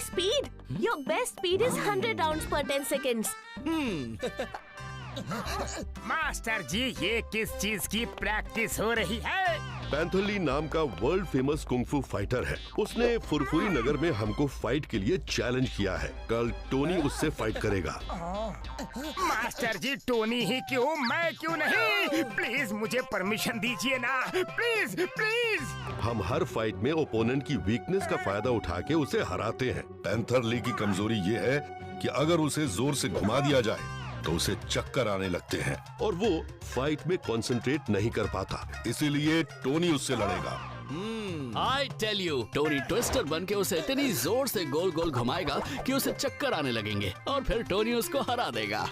speed? Your best speed is 100 rounds per 10 seconds. Master जी, ये किस चीज की प्रैक्टिस हो रही है? पैंथर ली नाम का वर्ल्ड फेमस कुंग-फू फाइटर है। उसने फुरफुरी नगर में हमको फाइट के लिए चैलेंज किया है। कल टोनी उससे फाइट करेगा। मास्टर जी, टोनी ही क्यों, मैं क्यों नहीं? प्लीज मुझे परमिशन दीजिए ना, प्लीज प्लीज। हम हर फाइट में ओपोनेंट की वीकनेस का फायदा उठा के उसे हराते हैं। पैंथर ली की कमजोरी ये है कि अगर उसे जोर से घुमा दिया जाए तो उसे चक्कर आने लगते हैं और वो फाइट में कंसंट्रेट नहीं कर पाता। इसीलिए टोनी उससे लड़ेगा। I tell you, Tony twister बन के उसे इतनी जोर से गोल गोल घुमाएगा कि उसे चक्कर आने लगेंगे और फिर टोनी उसको हरा देगा।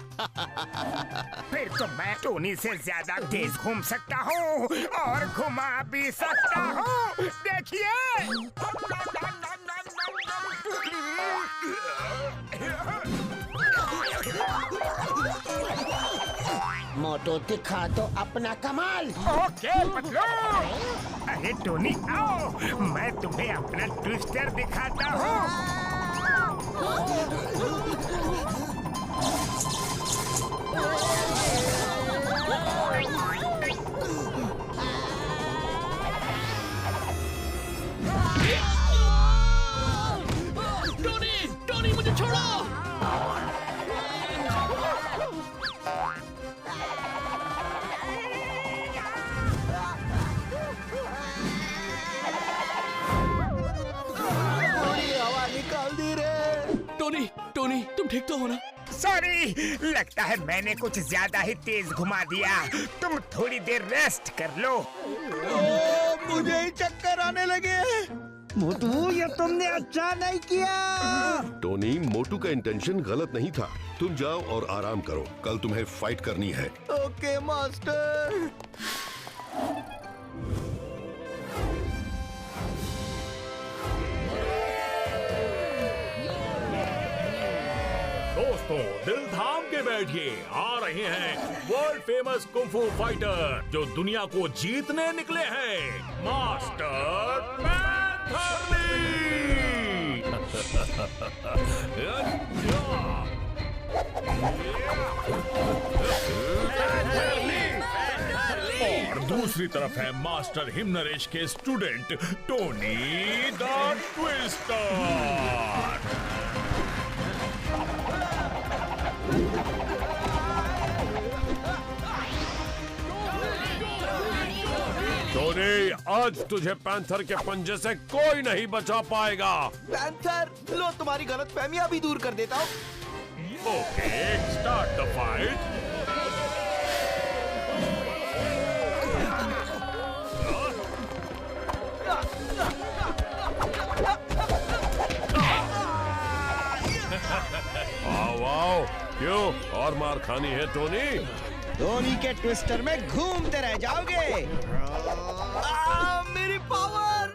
फिर तो मैं टोनी से ज्यादा तेज घूम सकता हूँ और घुमा भी सकता हूँ। देखिए। मोटू, दिखा दो अपना कमाल। ओके पतलू। अरे टोनी आओ, मैं तुम्हें अपना ट्विस्टर दिखाता हूँ। टोनी, टोनी मुझे छोड़ो। टोनी, टोनी तुम ठीक तो हो ना? सॉरी, लगता है मैंने कुछ ज्यादा ही तेज घुमा दिया। तुम थोड़ी देर रेस्ट कर लो। मुझे ही चक्कर आने लगे। मोटू, ये तुमने अच्छा नहीं किया। टोनी, मोटू का इंटेंशन गलत नहीं था। तुम जाओ और आराम करो, कल तुम्हें फाइट करनी है। Okay master. दोस्तों, दिल थाम के बैठिए, आ रहे हैं वर्ल्ड फेमस कुंग-फू फाइटर जो दुनिया को जीतने निकले हैं, मास्टर पैंथर ली। और दूसरी तरफ है मास्टर हिमनरेश के student Tony the twister. Tony, आज तुझे पैंथर के पंजे से कोई नहीं बचा पाएगा। पैंथर, लो तुम्हारी गलतफहमियां भी दूर कर देता हूँ। Okay, start the fight. आओ, क्यों और मार खानी है टोनी? धोनी के ट्विस्टर में घूमते रह जाओगे। मेरी पावर।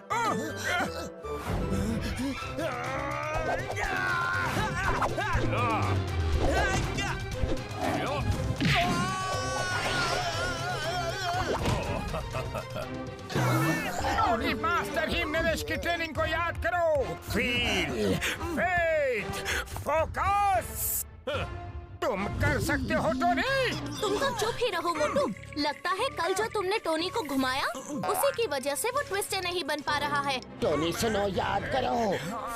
मास्टर हिमनरेश की ट्रेनिंग को याद करो। Feel, faith, focus. तुम कर सकते हो टोनी। तुम तो चुप ही रहो मोटू। लगता है कल जो तुमने टोनी को घुमाया उसी की वजह से वो ट्विस्टर नहीं बन पा रहा है। टोनी सुनो, याद करो,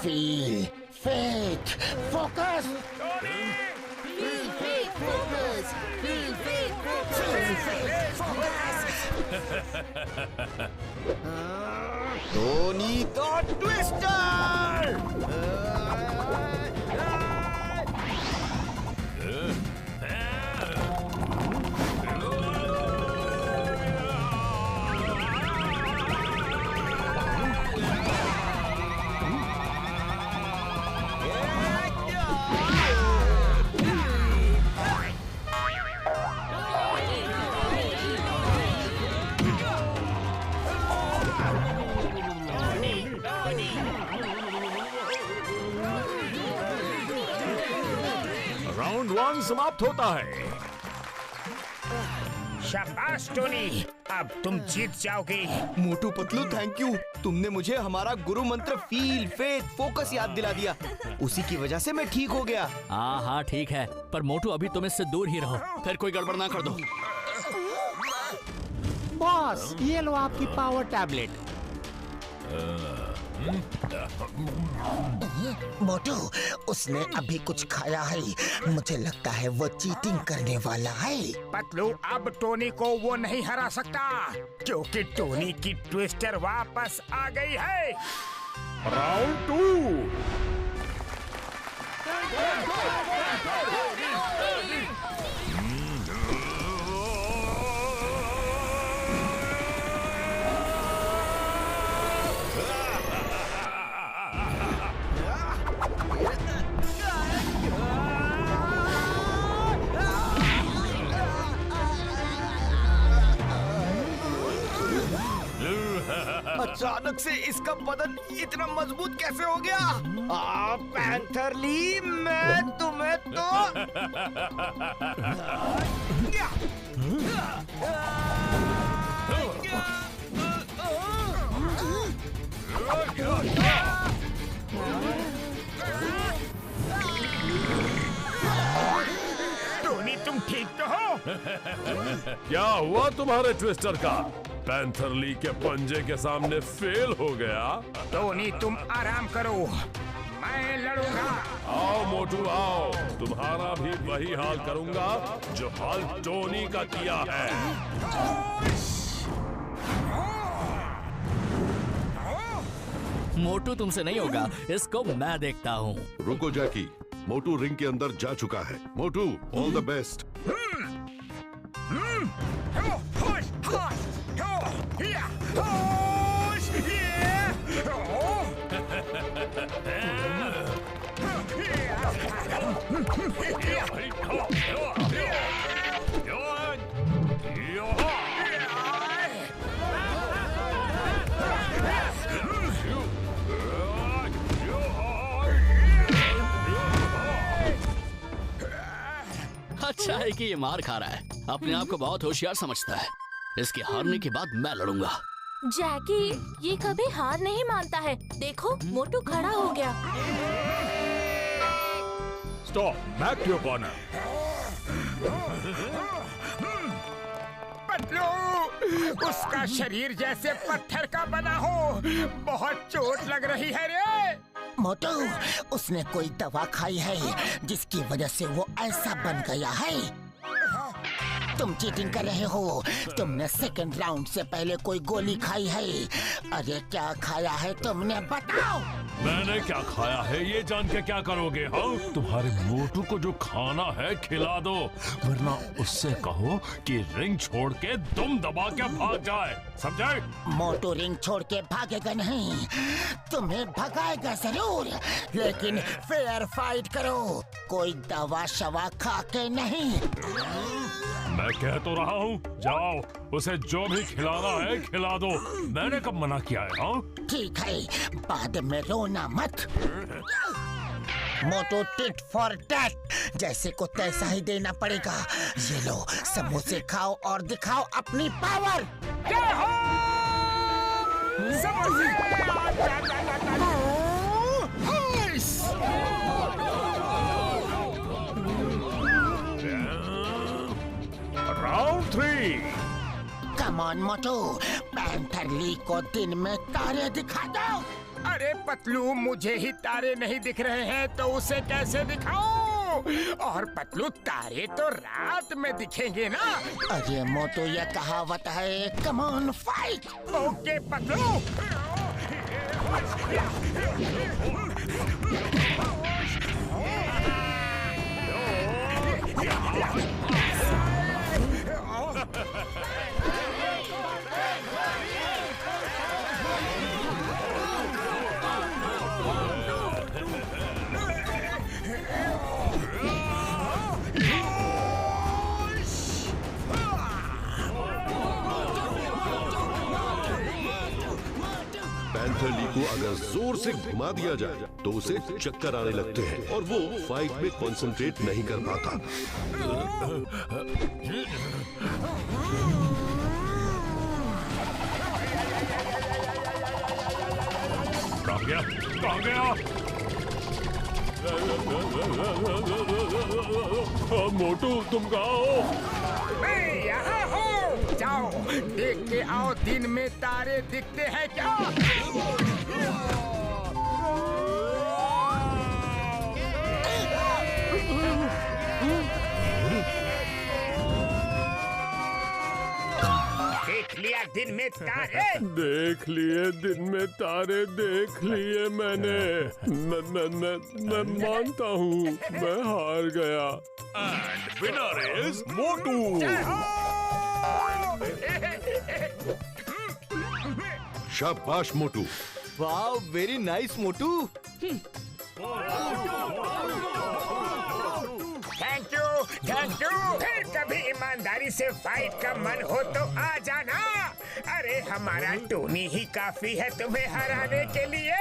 feel, faith, focus. Dhoni the twister. Round 1 समाप्त होता है। शाबाश टोनी, अब तुम जीत जाओगे। मोटू पतलू थैंक यू, तुमने मुझे हमारा गुरु मंत्र फील फेथ फोकस याद दिला दिया। उसी की वजह से मैं ठीक हो गया। हाँ हाँ ठीक है, पर मोटू अभी तुम इससे दूर ही रहो, फिर कोई गड़बड़ ना कर दो। बॉस, ये लो आपकी पावर टैबलेट। मोटू, उसने अभी कुछ खाया है। मुझे लगता है वो चीटिंग करने वाला है। पतलू, अब टोनी को वो नहीं हरा सकता, क्योंकि टोनी की ट्विस्टर वापस आ गई है। राउंड 2। अचानक से इसका बदन इतना मजबूत कैसे हो गया? पैंथरली, मैं तुम्हें तो टोनी, तुम ठीक तो हो? क्या हुआ तुम्हारे ट्विस्टर का? पैंथरली के पंजे के सामने फेल हो गया? टोनी, तुम आराम करो, मैं लड़ूंगा। आओ मोटू आओ, तुम्हारा भी वही हाल करूंगा जो हाल टोनी का किया है। मोटू तुमसे नहीं होगा, इसको मैं देखता हूँ। रुको जैकी, मोटू रिंग के अंदर जा चुका है। मोटू, ऑल द बेस्ट। अच्छा है कि ये मार खा रहा है, अपने आप को बहुत होशियार समझता है। इसके हारने के बाद मैं लड़ूंगा। जैकी, ये कभी हार नहीं मानता है। देखो, मोटू खड़ा हो गया। Stop, back to your corner. Patlu, उसका शरीर जैसे पत्थर का बना हो, बहुत चोट लग रही है रे। मोटू, उसने कोई दवा खाई है जिसकी वजह से वो ऐसा बन गया है। तुम चीटिंग कर रहे हो। तुमने सेकंड राउंड से पहले कोई गोली खाई है। अरे क्या खाया है तुमने, बताओ। मैंने क्या खाया है ये जान के क्या करोगे? हाँ, तुम्हारे मोटू को जो खाना है खिला दो, वरना उससे कहो कि रिंग छोड़ के दुम दबा के भाग जाए, समझे? मोटू रिंग छोड़ के भागेगा नहीं, तुम्हें भगाएगा जरूर, लेकिन फेयर फाइट करो, कोई दवा शवा खा के नहीं। मैं कह तो रहा हूँ, जाओ उसे जो भी खिलाना है खिला दो। मैंने कब मना किया है? हाँ ठीक है, बाद में रोना मत। मोटू टिट फॉर टैट, जैसे को तैसा ही देना पड़ेगा। ये लो, समोसे खाओ और दिखाओ अपनी पावर। राउंड 3। कम ऑन मोटू, पैंथरली को दिन में तारे दिखा दो। अरे पतलू, मुझे ही तारे नहीं दिख रहे हैं तो उसे कैसे दिखाऊं? और पतलू, तारे तो रात में दिखेंगे ना। अरे मोटू, ये कहावत है, come on fight. Okay Patlu. पैंथरली को अगर जोर से घुमा दिया जाए तो उसे चक्कर आने लगते हैं और वो फाइट में कंसंट्रेट नहीं कर पाता। गया? कहाँ गया? मोटू तुम कहाँ हो? मैं यहाँ हूँ। जाओ देख के आओ, दिन में तारे दिखते हैं क्या? देख लिया दिन में तारे? देख लिए दिन में तारे, देख लिए मैंने। मैं मानता हूँ मैं हार गया। एंड विनर इज मोटू। शाबाश मोटू। वाह, very nice Motu. Thank you. फिर कभी ईमानदारी से फाइट का मन हो तो आ जाना। अरे हमारा टोनी ही काफी है तुम्हें हराने के लिए।